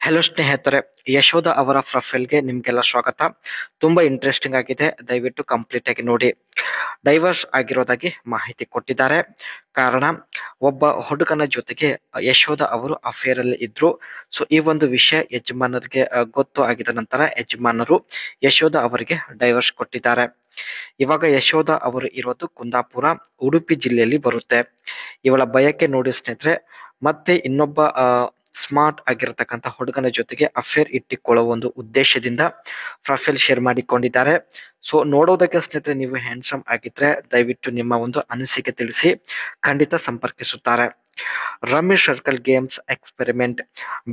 Hello ಸ್ನೇಹಿತರೆ, ಯಶೋಧ ಅವರ ಪ್ರೊಫೈಲ್ಗೆ ನಿಮ್ಗೆಲ್ಲ ಸ್ವಾಗತ. ತುಂಬಾ ಇಂಟ್ರೆಸ್ಟಿಂಗ್ ಆಗಿದೆ, ದಯವಿಟ್ಟು ಕಂಪ್ಲೀಟ್ ಆಗಿ ನೋಡಿ. ಡೈವರ್ಸ್ ಆಗಿರೋದಾಗಿ ಮಾಹಿತಿ ಕೊಟ್ಟಿದ್ದಾರೆ. ಕಾರಣ, ಒಬ್ಬ ಹುಡುಗನ ಜೊತೆಗೆ ಯಶೋಧ ಅವರು ಅಫೇರ್ ಅಲ್ಲಿ ಇದ್ರು. ಸೊ ಈ ಒಂದು ವಿಷಯ ಯಜಮಾನರಿಗೆ ಗೊತ್ತು ಆಗಿದ ನಂತರ ಯಜಮಾನರು ಯಶೋಧ ಅವರಿಗೆ ಡೈವರ್ಸ್ ಕೊಟ್ಟಿದ್ದಾರೆ. ಇವಾಗ ಯಶೋಧ ಅವರು ಇರೋದು ಕುಂದಾಪುರ, ಉಡುಪಿ ಜಿಲ್ಲೆಯಲ್ಲಿ ಬರುತ್ತೆ. ಇವಳ ಬಯಕೆ ನೋಡಿ ಸ್ನೇಹಿತರೆ, ಮತ್ತೆ ಇನ್ನೊಬ್ಬ ಸ್ಮಾರ್ಟ್ ಆಗಿರತಕ್ಕಂತ ಹುಡುಗನ ಜೊತೆಗೆ ಅಫೇರ್ ಇಟ್ಟಿಕೊಳ್ಳುವ ಒಂದು ಉದ್ದೇಶದಿಂದ ಪ್ರೊಫೈಲ್ ಶೇರ್ ಮಾಡಿಕೊಂಡಿದ್ದಾರೆ. ಸೊ ನೋಡೋದಕ್ಕೆ ಸ್ನೇಹಿತರೆ ನೀವು ಹ್ಯಾಂಡ್ಸಮ್ ಆಗಿದ್ರೆ ದಯವಿಟ್ಟು ನಿಮ್ಮ ಒಂದು ಅನಿಸಿಕೆ ತಿಳಿಸಿ, ಖಂಡಿತ ಸಂಪರ್ಕಿಸುತ್ತಾರೆ. ರಮ್ಮಿ ಸರ್ಕಲ್ ಗೇಮ್ಸ್ ಎಕ್ಸ್ಪೆರಿಮೆಂಟ್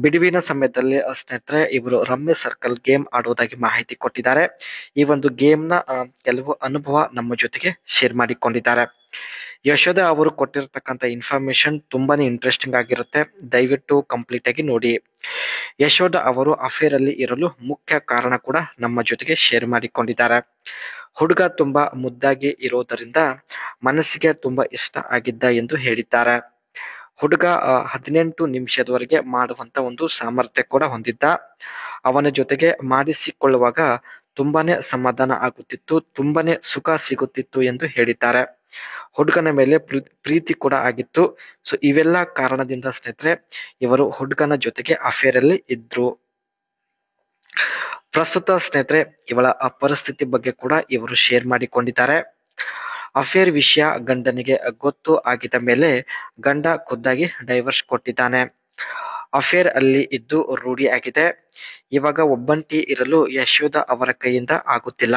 ಬಿಡುವಿನ ಸಮಯದಲ್ಲಿ ಸ್ನೇಹಿತರೆ ಇವರು ರಮ್ಮಿ ಸರ್ಕಲ್ ಗೇಮ್ ಆಡುವುದಾಗಿ ಮಾಹಿತಿ ಕೊಟ್ಟಿದ್ದಾರೆ. ಈ ಒಂದು ಗೇಮ್ ನ ಕೆಲವು ಅನುಭವ ನಮ್ಮ ಜೊತೆಗೆ ಶೇರ್ ಮಾಡಿಕೊಂಡಿದ್ದಾರೆ. ಯಶೋಧ ಅವರು ಕೊಟ್ಟಿರತಕ್ಕಂತ ಇನ್ಫಾರ್ಮೇಶನ್ ತುಂಬಾನೇ ಇಂಟ್ರೆಸ್ಟಿಂಗ್ ಆಗಿರುತ್ತೆ, ದಯವಿಟ್ಟು ಕಂಪ್ಲೀಟ್ ಆಗಿ ನೋಡಿ. ಯಶೋಧ ಅವರು ಅಫೇರ್ ಅಲ್ಲಿ ಇರಲು ಮುಖ್ಯ ಕಾರಣ ಕೂಡ ನಮ್ಮ ಜೊತೆಗೆ ಶೇರ್ ಮಾಡಿಕೊಂಡಿದ್ದಾರೆ. ಹುಡುಗ ತುಂಬಾ ಮುದ್ದಾಗಿ ಇರೋದರಿಂದ ಮನಸ್ಸಿಗೆ ತುಂಬಾ ಇಷ್ಟ ಆಗಿದ್ದ ಎಂದು ಹೇಳಿದ್ದಾರೆ. ಹುಡುಗ 18 ನಿಮಿಷದವರೆಗೆ ಮಾಡುವಂತ ಒಂದು ಸಾಮರ್ಥ್ಯ ಕೂಡ ಹೊಂದಿದ್ದ. ಅವನ ಜೊತೆಗೆ ಮಾಡಿಸಿಕೊಳ್ಳುವಾಗ ತುಂಬಾನೇ ಸಮಾಧಾನ ಆಗುತ್ತಿತ್ತು, ತುಂಬಾನೇ ಸುಖ ಸಿಗುತ್ತಿತ್ತು ಎಂದು ಹೇಳಿದ್ದಾರೆ. ಹುಡುಗನ ಮೇಲೆ ಪ್ರೀತಿ ಕೂಡ ಆಗಿತ್ತು. ಸೊ ಇವೆಲ್ಲ ಕಾರಣದಿಂದ ಸ್ನೇಹಿತರೆ ಇವರು ಹುಡುಗನ ಜೊತೆಗೆ ಅಫೇರ್ ಅಲ್ಲಿ ಇದ್ರು. ಪ್ರಸ್ತುತ ಸ್ನೇಹಿತರೆ ಇವಳ ಪರಿಸ್ಥಿತಿ ಬಗ್ಗೆ ಕೂಡ ಇವರು ಶೇರ್ ಮಾಡಿಕೊಂಡಿದ್ದಾರೆ. ಅಫೇರ್ ವಿಷಯ ಗಂಡನಿಗೆ ಗೊತ್ತು ಆಗಿದ ಮೇಲೆ ಗಂಡ ಖುದ್ದಾಗಿ ಡೈವರ್ಸ್ ಕೊಟ್ಟಿದ್ದಾನೆ. ಅಫೇರ್ ಅಲ್ಲಿ ಇದ್ದು ರೂಢಿ ಆಗಿದೆ. ಇವಾಗ ಒಬ್ಬಂಟಿ ಇರಲು ಯಶೋಧ ಅವರ ಕೈಯಿಂದ ಆಗುತ್ತಿಲ್ಲ.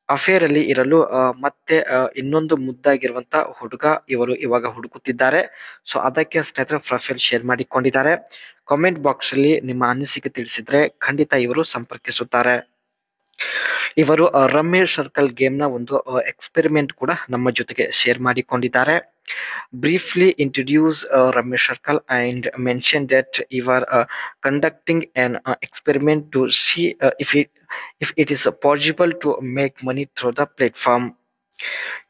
ಅಫೇರ್ ಅಲ್ಲಿ ಇರಲು ಮತ್ತೆ ಇನ್ನೊಂದು ಮುದ್ದಾಗಿರುವಂತ ಹುಡುಗ ಇವರು ಇವಾಗ ಹುಡುಕುತ್ತಿದ್ದಾರೆ. ಸೊ ಅದಕ್ಕೆ ಸ್ನೇಹಿತರೆ ಪ್ರೊಫೈಲ್ ಶೇರ್ ಮಾಡಿಕೊಂಡಿದ್ದಾರೆ. ಕಾಮೆಂಟ್ ಬಾಕ್ಸ್ ಅಲ್ಲಿ ನಿಮ್ಮ ಅನಿಸಿಕೆ ತಿಳಿಸಿದ್ರೆ ಖಂಡಿತ ಇವರು ಸಂಪರ್ಕಿಸುತ್ತಾರೆ. ಇವರು ರಮ್ಮಿ ಸರ್ಕಲ್ ಗೇಮ್ ನ ಒಂದು ಎಕ್ಸ್ಪೆರಿಮೆಂಟ್ ಕೂಡ ನಮ್ಮ ಜೊತೆಗೆ ಶೇರ್ ಮಾಡಿಕೊಂಡಿದ್ದಾರೆ. Briefly introduce rummy circle and mention that you are conducting an experiment to see if it is possible to make money through the platform.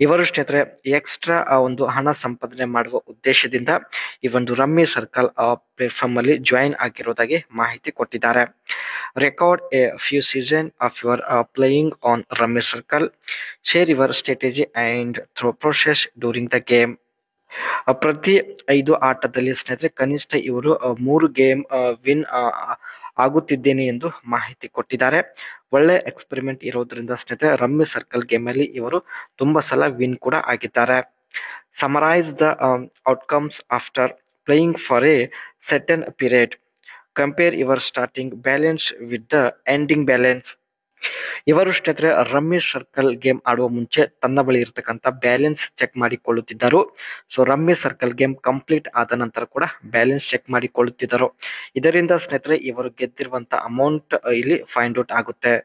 ಇವರು ಸ್ನೇಹಿತರೆ ಎಕ್ಸ್ಟ್ರಾ ಒಂದು ಹಣ ಸಂಪಾದನೆ ಮಾಡುವ ಉದ್ದೇಶದಿಂದ ಈ ಒಂದು ರಮ್ಮಿ ಸರ್ಕಲ್ ಪ್ಲಾಟ್ಫಾರ್ಮ್ ಅಲ್ಲಿ ಜಾಯಿನ್ ಆಗಿರೋದಾಗಿ ಮಾಹಿತಿ ಕೊಟ್ಟಿದ್ದಾರೆ. Record a few season of your playing on rummy circle, share your strategy and thought process during the game. ಪ್ರತಿ 5 ಆಟದಲ್ಲಿ ಸ್ನೇಹಿತರೆ ಕನಿಷ್ಠ ಇವರು 3 ಗೇಮ್ ವಿನ್ ಆಗುತ್ತಿದ್ದೇನೆ ಎಂದು ಮಾಹಿತಿ ಕೊಟ್ಟಿದ್ದಾರೆ. ಒಳ್ಳೆ ಎಕ್ಸ್ಪೆರಿಮೆಂಟ್ ಇರೋದ್ರಿಂದ ಸ್ನೇಹಿತರೆ ರಮ್ಮಿ ಸರ್ಕಲ್ ಗೇಮ್ ಅಲ್ಲಿ ಇವರು ತುಂಬಾ ಸಲ ವಿನ್ ಕೂಡ ಆಗಿದ್ದಾರೆ. Summarise the outcomes after playing for A certain period. Compare your starting balance with the ending balance. ಇವರು ಸ್ನೇಹಿತರೆ ರಮ್ಮಿ ಸರ್ಕಲ್ ಗೇಮ್ ಆಡುವ ಮುಂಚೆ ತನ್ನ ಬಳಿ ಇರತಕ್ಕಂತ ಬ್ಯಾಲೆನ್ಸ್ ಚೆಕ್ ಮಾಡಿಕೊಳ್ಳುತ್ತಿದ್ದರು. So rummy circle game complete ಆದ ನಂತರ ಕೂಡ ಬ್ಯಾಲೆನ್ಸ್ ಚೆಕ್ ಮಾಡಿಕೊಳ್ಳುತ್ತಿದ್ದರು. ಇದರಿಂದ ಸ್ನೇಹಿತರೆ ಇವರು ಗೆದ್ದಿರುವಂತ ಅಮೌಂಟ್ ಇಲ್ಲಿ ಫೈಂಡ್ ಔಟ್ ಆಗುತ್ತೆ.